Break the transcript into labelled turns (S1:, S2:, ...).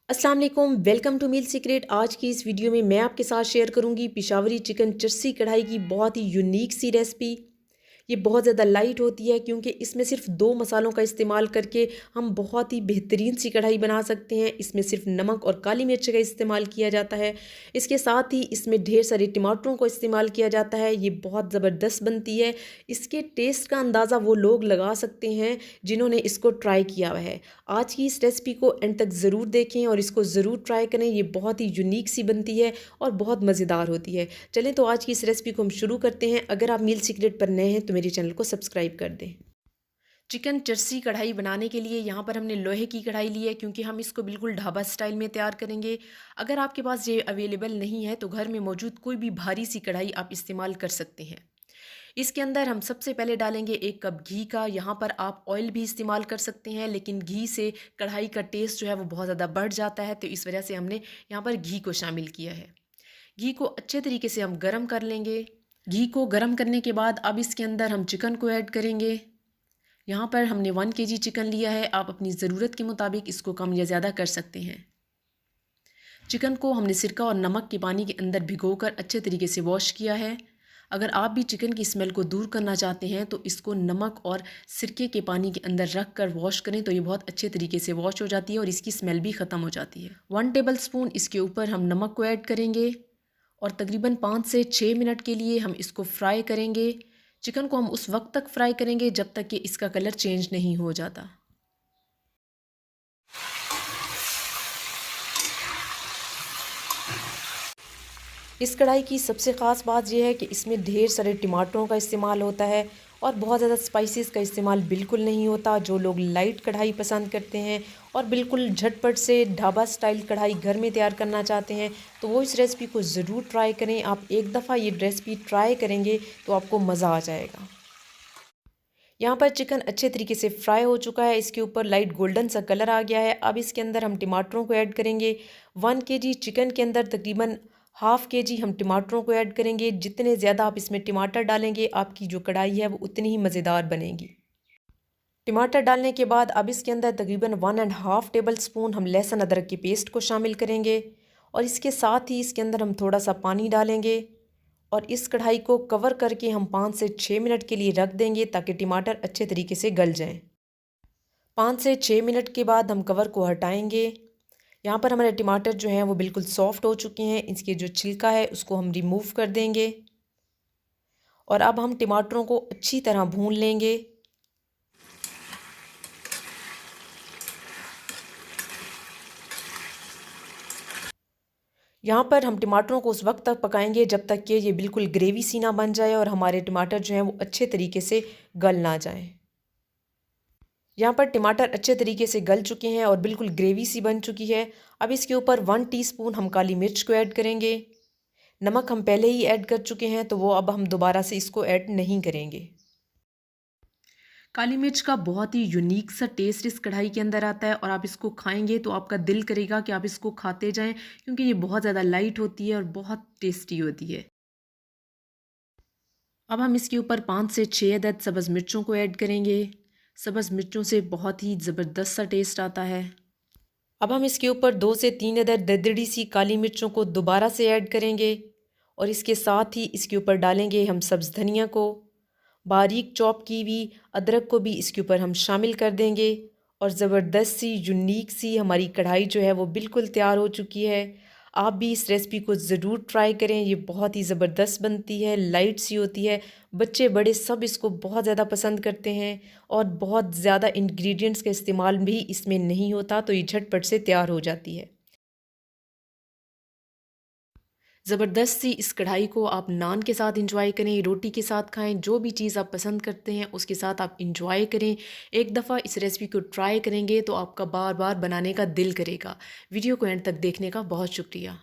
S1: अस्सलाम वालेकुम, welcome to meal secret. आज की इस वीडियो में मैं आपके साथ शेयर करूंगी पिशावरी चिकन चर्सी कढ़ाई की बहुत ही यूनिक सी रेसिपी। ये बहुत ज़्यादा लाइट होती है क्योंकि इसमें सिर्फ 2 मसालों का इस्तेमाल करके हम बहुत ही बेहतरीन सी कढ़ाई बना सकते हैं। इसमें सिर्फ नमक और काली मिर्च का इस्तेमाल किया जाता है। इसके साथ ही इसमें ढेर सारे टमाटरों को इस्तेमाल किया जाता है। ये बहुत ज़बरदस्त बनती है। इसके टेस्ट का अंदाज़ा वो लोग लगा सकते हैं जिन्होंने इसको ट्राई किया हुआ है। आज की इस रेसिपी को एंड तक ज़रूर देखें और इसको ज़रूर ट्राई करें। ये बहुत ही यूनिक सी बनती है और बहुत मज़ेदार होती है। चलें तो आज की इस रेसिपी को हम शुरू करते हैं। अगर आप मील सीक्रेट पर नए हैं तो मेरे चैनल को सब्सक्राइब कर दें। चिकन चर्सी कढ़ाई बनाने के लिए यहाँ पर हमने लोहे की कढ़ाई ली है क्योंकि हम इसको बिल्कुल ढाबा स्टाइल में तैयार करेंगे। अगर आपके पास ये अवेलेबल नहीं है तो घर में मौजूद कोई भी भारी सी कढ़ाई आप इस्तेमाल कर सकते हैं। इसके अंदर हम सबसे पहले डालेंगे 1 कप घी का। यहाँ पर आप ऑयल भी इस्तेमाल कर सकते हैं लेकिन घी से कढ़ाई का टेस्ट जो है वो बहुत ज़्यादा बढ़ जाता है, तो इस वजह से हमने यहाँ पर घी को शामिल किया है। घी को अच्छे तरीके से हम गरम कर लेंगे। घी को गरम करने के बाद अब इसके अंदर हम चिकन को ऐड करेंगे। यहाँ पर हमने 1 केजी चिकन लिया है। आप अपनी ज़रूरत के मुताबिक इसको कम या ज़्यादा कर सकते हैं। चिकन को हमने सिरका और नमक के पानी के अंदर भिगोकर अच्छे तरीके से वॉश किया है। अगर आप भी चिकन की स्मेल को दूर करना चाहते हैं तो इसको नमक और सिरके के पानी के अंदर रख कर वॉश करें तो ये बहुत अच्छे तरीके से वॉश हो जाती है और इसकी स्मेल भी ख़त्म हो जाती है। 1 टेबल स्पून इसके ऊपर हम नमक को ऐड करेंगे और तकरीबन 5 से 6 मिनट के लिए हम इसको फ्राई करेंगे। चिकन को हम उस वक्त तक फ्राई करेंगे जब तक कि इसका कलर चेंज नहीं हो जाता। इस कढ़ाई की सबसे ख़ास बात यह है कि इसमें ढेर सारे टमाटरों का इस्तेमाल होता है और बहुत ज़्यादा स्पाइसेस का इस्तेमाल बिल्कुल नहीं होता। जो लोग लाइट कढ़ाई पसंद करते हैं और बिल्कुल झटपट से ढाबा स्टाइल कढ़ाई घर में तैयार करना चाहते हैं तो वो इस रेसिपी को ज़रूर ट्राई करें। आप एक दफ़ा ये रेसिपी ट्राई करेंगे तो आपको मज़ा आ जाएगा। यहाँ पर चिकन अच्छे तरीके से फ्राई हो चुका है। इसके ऊपर लाइट गोल्डन सा कलर आ गया है। अब इसके अंदर हम टमाटरों को ऐड करेंगे। 1 केजी चिकन के अंदर तकरीबन हाफ़ केजी हम टमाटरों को ऐड करेंगे। जितने ज़्यादा आप इसमें टमाटर डालेंगे आपकी जो कढ़ाई है वो उतनी ही मज़ेदार बनेगी। टमाटर डालने के बाद अब इसके अंदर तकरीबन 1.5 टेबल स्पून हम लहसुन अदरक की पेस्ट को शामिल करेंगे और इसके साथ ही इसके अंदर हम थोड़ा सा पानी डालेंगे और इस कढ़ाई को कवर करके हम 5 से 6 मिनट के लिए रख देंगे ताकि टमाटर अच्छे तरीके से गल जाएं। 5 से 6 मिनट के बाद हम कवर को हटाएंगे। यहाँ पर हमारे टमाटर जो हैं वो बिल्कुल सॉफ्ट हो चुके हैं। इसके जो छिलका है उसको हम रिमूव कर देंगे और अब हम टमाटरों को अच्छी तरह भून लेंगे। यहाँ पर हम टमाटरों को उस वक्त तक पकाएंगे जब तक कि ये बिल्कुल ग्रेवी सी ना बन जाए और हमारे टमाटर जो हैं वो अच्छे तरीके से गल ना जाएं। यहाँ पर टमाटर अच्छे तरीके से गल चुके हैं और बिल्कुल ग्रेवी सी बन चुकी है। अब इसके ऊपर 1 टीस्पून हम काली मिर्च को ऐड करेंगे। नमक हम पहले ही ऐड कर चुके हैं तो वो अब हम दोबारा से इसको ऐड नहीं करेंगे। काली मिर्च का बहुत ही यूनिक सा टेस्ट इस कढ़ाई के अंदर आता है और आप इसको खाएंगे तो आपका दिल करेगा कि आप इसको खाते जाएं क्योंकि ये बहुत ज़्यादा लाइट होती है और बहुत टेस्टी होती है। अब हम इसके ऊपर 5 से 6 अदद सब्ज़ मिर्चों को ऐड करेंगे। सब्ज़ मिर्चों से बहुत ही ज़बरदस्त सा टेस्ट आता है। अब हम इसके ऊपर 2 से 3 अदद दरदरी सी काली मिर्चों को दोबारा से ऐड करेंगे और इसके साथ ही इसके ऊपर डालेंगे हम सब्ज़ धनिया को। बारीक चॉप की हुई अदरक को भी इसके ऊपर हम शामिल कर देंगे और ज़बरदस्त सी यूनिक सी हमारी कढ़ाई जो है वो बिल्कुल तैयार हो चुकी है। आप भी इस रेसिपी को ज़रूर ट्राई करें। ये बहुत ही ज़बरदस्त बनती है, लाइट सी होती है। बच्चे बड़े सब इसको बहुत ज़्यादा पसंद करते हैं और बहुत ज़्यादा इंग्रेडिएंट्स का इस्तेमाल भी इसमें नहीं होता तो ये झटपट से तैयार हो जाती है। ज़बरदस्त सी इस कढ़ाई को आप नान के साथ इंजॉय करें, रोटी के साथ खाएं, जो भी चीज़ आप पसंद करते हैं उसके साथ आप इंजॉय करें। एक दफ़ा इस रेसिपी को ट्राई करेंगे तो आपका बार बार बनाने का दिल करेगा। वीडियो को एंड तक देखने का बहुत शुक्रिया।